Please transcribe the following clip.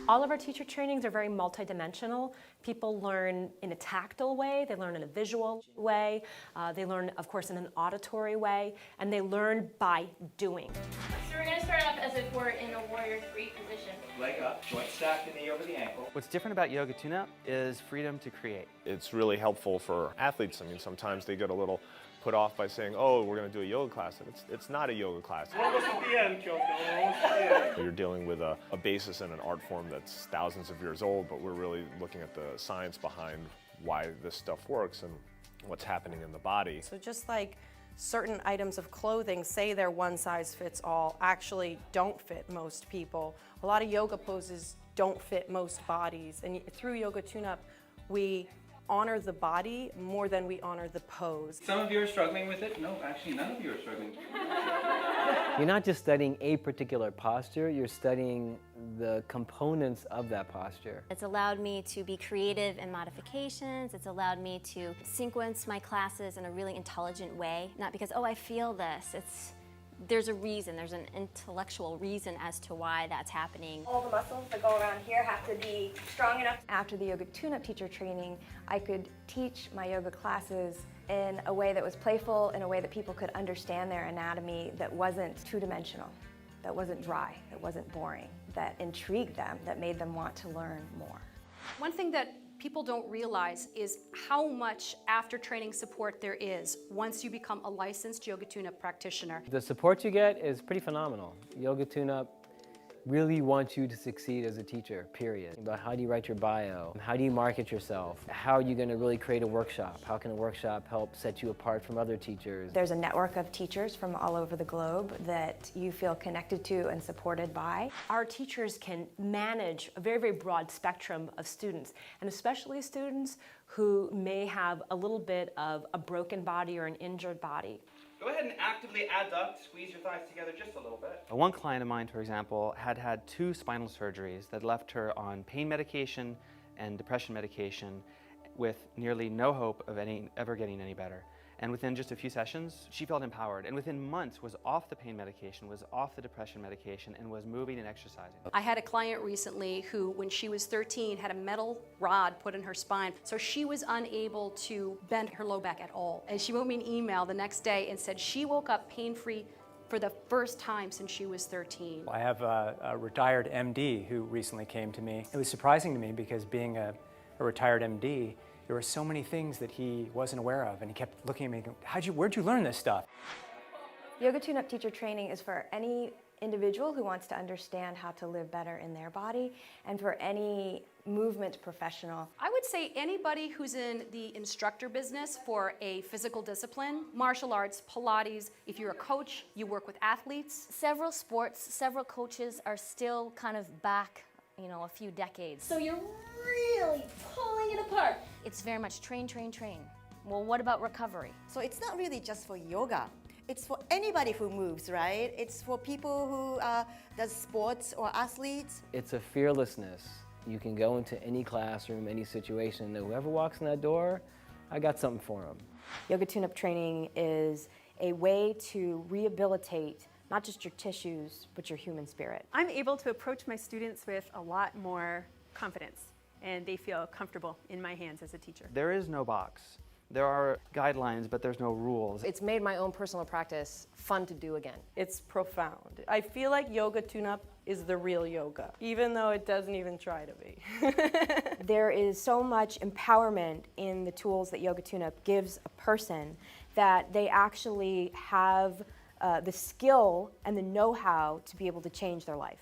All of our teacher trainings are very multidimensional. People learn in a tactile way, they learn in a visual way, they learn, of course, in an auditory way, and they learn by doing. So we're going to start off as if we're in a warrior three position. Leg up, joint stack, the knee over the ankle. What's different about yoga tune-up is freedom to create. It's really helpful for athletes. I mean, sometimes they get a little put off by saying, oh, we're going to do a yoga class, and it's not a yoga class. Almost at the end, Kyoko, almost at the end. You're dealing with a basis in an art form that's thousands of years old, but we're really looking at the science behind why this stuff works and what's happening in the body. So just like certain items of clothing, say they're one size fits all, actually don't fit most people. A lot of yoga poses don't fit most bodies, and through Yoga Tune-Up, we honor the body more than we honor the pose. Some of you are struggling with it. No, actually, none of you are struggling. You're not just studying a particular posture, you're studying the components of that posture. It's allowed me to be creative in modifications. It's allowed me to sequence my classes in a really intelligent way. Not because, oh, I feel this. There's a reason, there's an intellectual reason as to why that's happening. All the muscles that go around here have to be strong enough. After the Yoga Tune-Up teacher training, I could teach my yoga classes in a way that was playful, in a way that people could understand their anatomy, that wasn't two-dimensional, that wasn't dry, that wasn't boring, that intrigued them, that made them want to learn more. One thing that people don't realize is how much after-training support there is once you become a licensed Yoga Tune-Up practitioner. The support you get is pretty phenomenal. Yoga Tune-Up really wants you to succeed as a teacher, period. About how do you write your bio? How do you market yourself? How are you going to really create a workshop? How can a workshop help set you apart from other teachers? There's a network of teachers from all over the globe that you feel connected to and supported by. Our teachers can manage a very, very broad spectrum of students, and especially students who may have a little bit of a broken body or an injured body. Go ahead and actively adduct, squeeze your thighs together just a little bit. One client of mine, for example, had 2 spinal surgeries that left her on pain medication and depression medication with nearly no hope of ever getting any better. And within just a few sessions, she felt empowered, and within months was off the pain medication, was off the depression medication, and was moving and exercising. I had a client recently who, when she was 13, had a metal rod put in her spine, so she was unable to bend her low back at all. And she wrote me an email the next day and said she woke up pain-free for the first time since she was 13. I have a retired MD who recently came to me. It was surprising to me because being a retired MD, there were so many things that he wasn't aware of, and he kept looking at me and going, where'd you learn this stuff? Yoga Tune-Up teacher training is for any individual who wants to understand how to live better in their body, and for any movement professional. I would say anybody who's in the instructor business for a physical discipline, martial arts, Pilates, if you're a coach, you work with athletes. Several sports, several coaches are still kind of back, a few decades. So you're really pulling it apart. It's very much train, train, train. Well, what about recovery? So it's not really just for yoga. It's for anybody who moves, right? It's for people who does sports or athletes. It's a fearlessness. You can go into any classroom, any situation, and whoever walks in that door, I got something for them. Yoga Tune-Up training is a way to rehabilitate not just your tissues, but your human spirit. I'm able to approach my students with a lot more confidence, and they feel comfortable in my hands as a teacher. There is no box. There are guidelines, but there's no rules. It's made my own personal practice fun to do again. It's profound. I feel like Yoga Tune-Up is the real yoga, even though it doesn't even try to be. There is so much empowerment in the tools that Yoga Tune-Up gives a person that they actually have the skill and the know-how to be able to change their life.